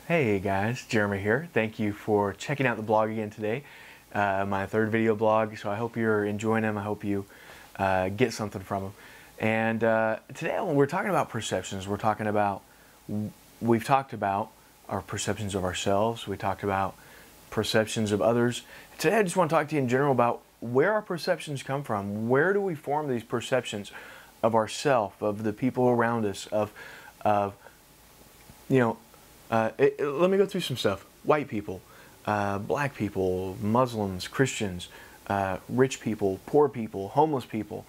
Hey guys, Jeremy here. Thank you for checking out the blog again today. My third video blog, so I hope you're enjoying them. I hope you get something from them. And today we're talking about perceptions. We've talked about our perceptions of ourselves. We talked about perceptions of others. Today I just want to talk to you in general about where our perceptions come from. Where do we form these perceptions of ourselves, of the people around us, of let me go through some stuff. White people, black people, Muslims, Christians, rich people, poor people, homeless people,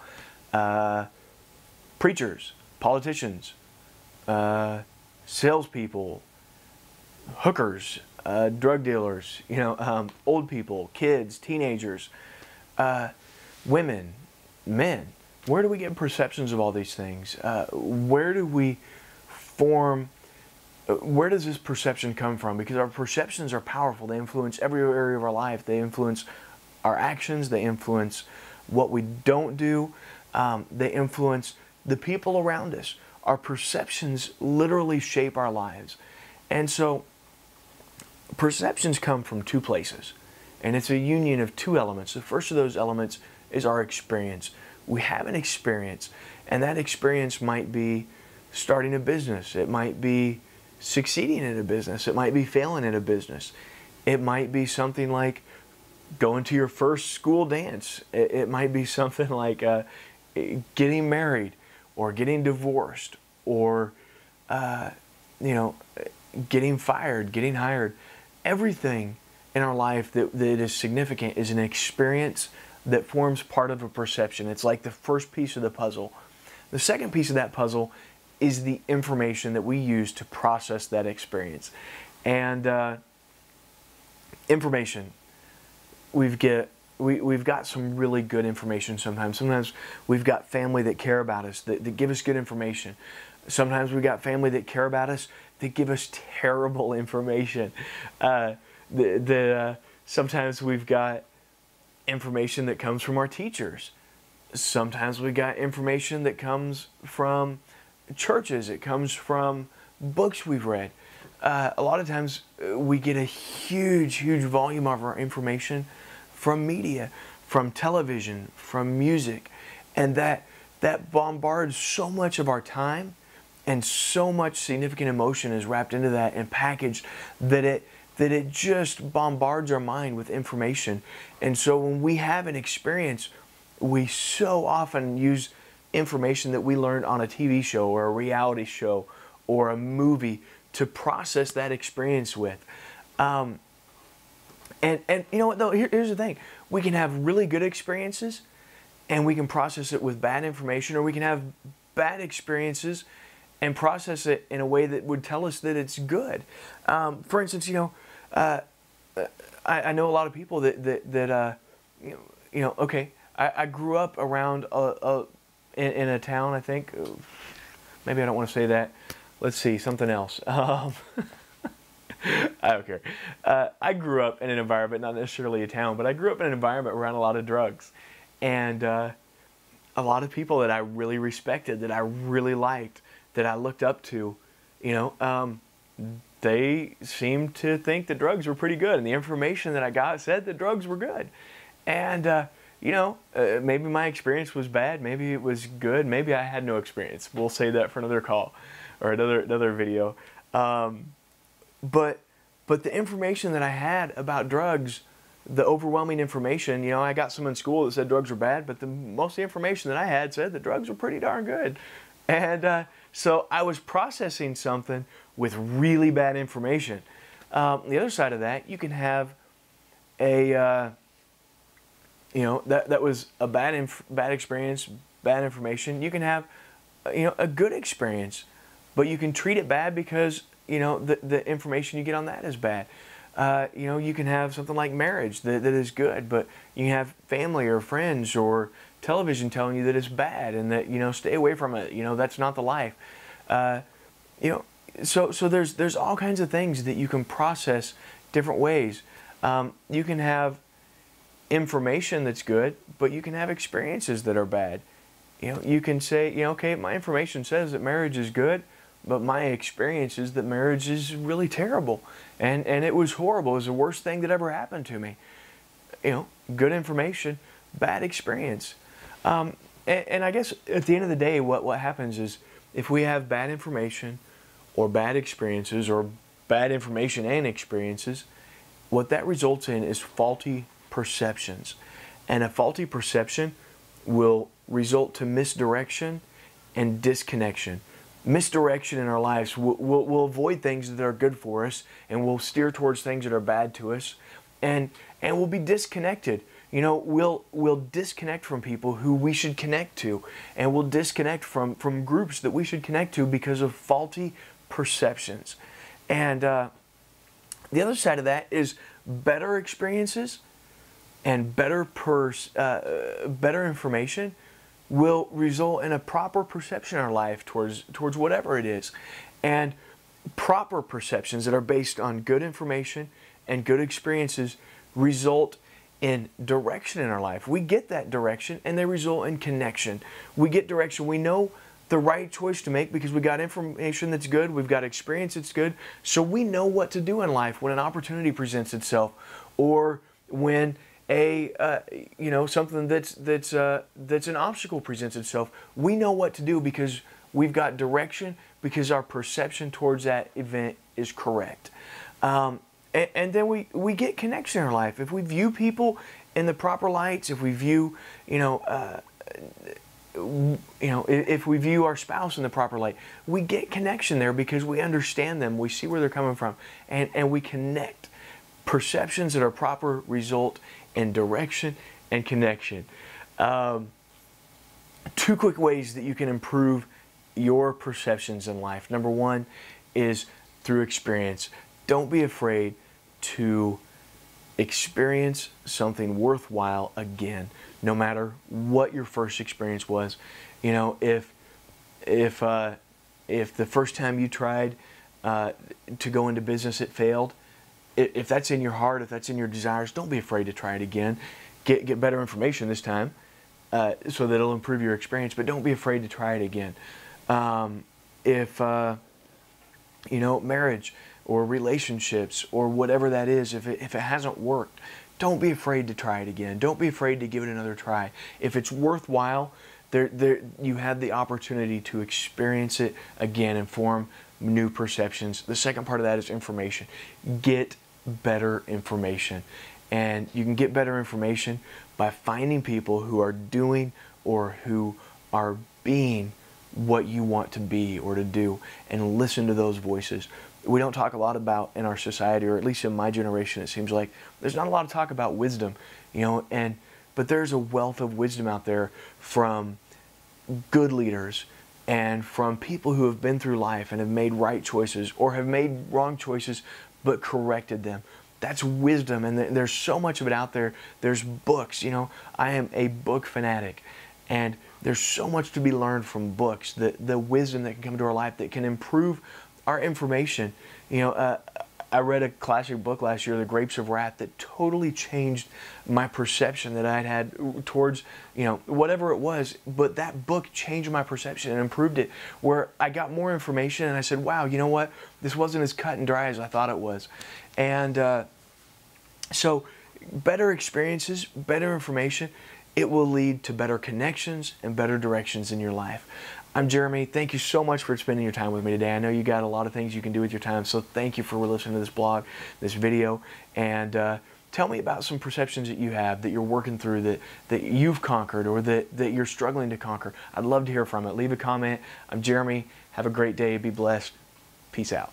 preachers, politicians, salespeople, hookers, drug dealers, old people, kids, teenagers, women, men. Where do we get perceptions of all these things? Where does this perception come from? Because our perceptions are powerful. They influence every area of our life. They influence our actions. They influence what we don't do. They influence the people around us. Our perceptions literally shape our lives. And so perceptions come from two places. And it's a union of two elements. The first of those elements is our experience. We have an experience. And that experience might be starting a business. It might be succeeding in a business. It might be failing in a business. It might be something like going to your first school dance. It might be something like getting married or getting divorced or getting fired, getting hired. Everything in our life that is significant is an experience that forms part of a perception. It's like the first piece of the puzzle. The second piece of that puzzle is the information that we use to process that experience. And information, we've got some really good information sometimes. Sometimes we've got family that care about us, that give us good information. Sometimes we've got family that care about us, that give us terrible information. Sometimes we've got information that comes from our teachers. Sometimes we've got information that comes from churches. It comes from books we've read. A lot of times we get a huge volume of our information from media, from television, from music, and that bombards so much of our time, and so much significant emotion is wrapped into that and packaged that it just bombards our mind with information. And so when we have an experience, we so often use information that we learned on a TV show or a reality show or a movie to process that experience with. And you know what though, here's the thing. We can have really good experiences and we can process it with bad information, or we can have bad experiences and process it in a way that would tell us that it's good. For instance, I know a lot of people that okay, I grew up around in a town, I think. Maybe I don't want to say that. Let's see, something else. I don't care. I grew up in an environment, not necessarily a town, but I grew up in an environment around a lot of drugs. And a lot of people that I really respected, that I really liked, that I looked up to, they seemed to think that drugs were pretty good. And the information that I got said that drugs were good. And maybe my experience was bad, maybe it was good, maybe I had no experience. We'll save that for another call or another video. But the information that I had about drugs, the overwhelming information, I got some in school that said drugs were bad, but most of the information that I had said that drugs were pretty darn good. And so I was processing something with really bad information. The other side of that, you can have that was a bad experience, bad information. You can have, a good experience, but you can treat it bad because, the information you get on that is bad. You can have something like marriage that is good, but you can have family or friends or television telling you that it's bad and that, stay away from it. That's not the life. So there's all kinds of things that you can process different ways. You can have information that's good, but you can have experiences that are bad. You can say, okay, my information says that marriage is good, but my experience is that marriage is really terrible, and it was horrible. It was the worst thing that ever happened to me. You know, good information, bad experience. And I guess at the end of the day, what happens is if we have bad information or bad experiences or bad information and experiences, what that results in is faulty perceptions. And a faulty perception will result to misdirection and disconnection. Misdirection in our lives, we'll avoid things that are good for us, and we'll steer towards things that are bad to us, and we'll be disconnected. You know, we'll disconnect from people who we should connect to, and we'll disconnect from groups that we should connect to because of faulty perceptions. And the other side of that is better experiences and better information will result in a proper perception in our life towards whatever it is. And proper perceptions that are based on good information and good experiences result in direction in our life. We get that direction and they result in connection. We get direction. We know the right choice to make because we got information that's good, we've got experience that's good, so we know what to do in life when an opportunity presents itself, or when something that's an obstacle presents itself. We know what to do because we've got direction, because our perception towards that event is correct. And then we get connection in our life. If we view people in the proper lights, if we view, if we view our spouse in the proper light, we get connection there because we understand them, we see where they're coming from, and we connect. Perceptions that are proper result in direction and connection. 2 quick ways that you can improve your perceptions in life. Number 1 is through experience. Don't be afraid to experience something worthwhile again, no matter what your first experience was. You know, if the first time you tried to go into business it failed, if that's in your heart, if that's in your desires, don't be afraid to try it again. Get better information this time so that it'll improve your experience, but don't be afraid to try it again. Marriage or relationships or whatever that is, if it hasn't worked, don't be afraid to try it again. Don't be afraid to give it another try. If it's worthwhile, you have the opportunity to experience it again and form new perceptions. The second part of that is information. Get better information. And you can get better information by finding people who are doing or who are being what you want to be or to do, and listen to those voices. We don't talk a lot about in our society, or at least in my generation, it seems like there's not a lot of talk about wisdom, but there's a wealth of wisdom out there from good leaders and from people who have been through life and have made right choices or have made wrong choices but corrected them. That's wisdom, and there's so much of it out there. There's books. I am a book fanatic, and there's so much to be learned from books, the wisdom that can come to our life that can improve our information. I read a classic book last year, The Grapes of Wrath, that totally changed my perception that I'd had towards, whatever it was. But that book changed my perception and improved it, where I got more information and I said, wow, you know what? This wasn't as cut and dry as I thought it was. And so better experiences, better information, it will lead to better connections and better directions in your life. I'm Jeremy. Thank you so much for spending your time with me today. I know you got a lot of things you can do with your time, so thank you for listening to this blog, this video, and tell me about some perceptions that you have that you're working through, that you've conquered, or that you're struggling to conquer. I'd love to hear from it. Leave a comment. I'm Jeremy. Have a great day. Be blessed. Peace out.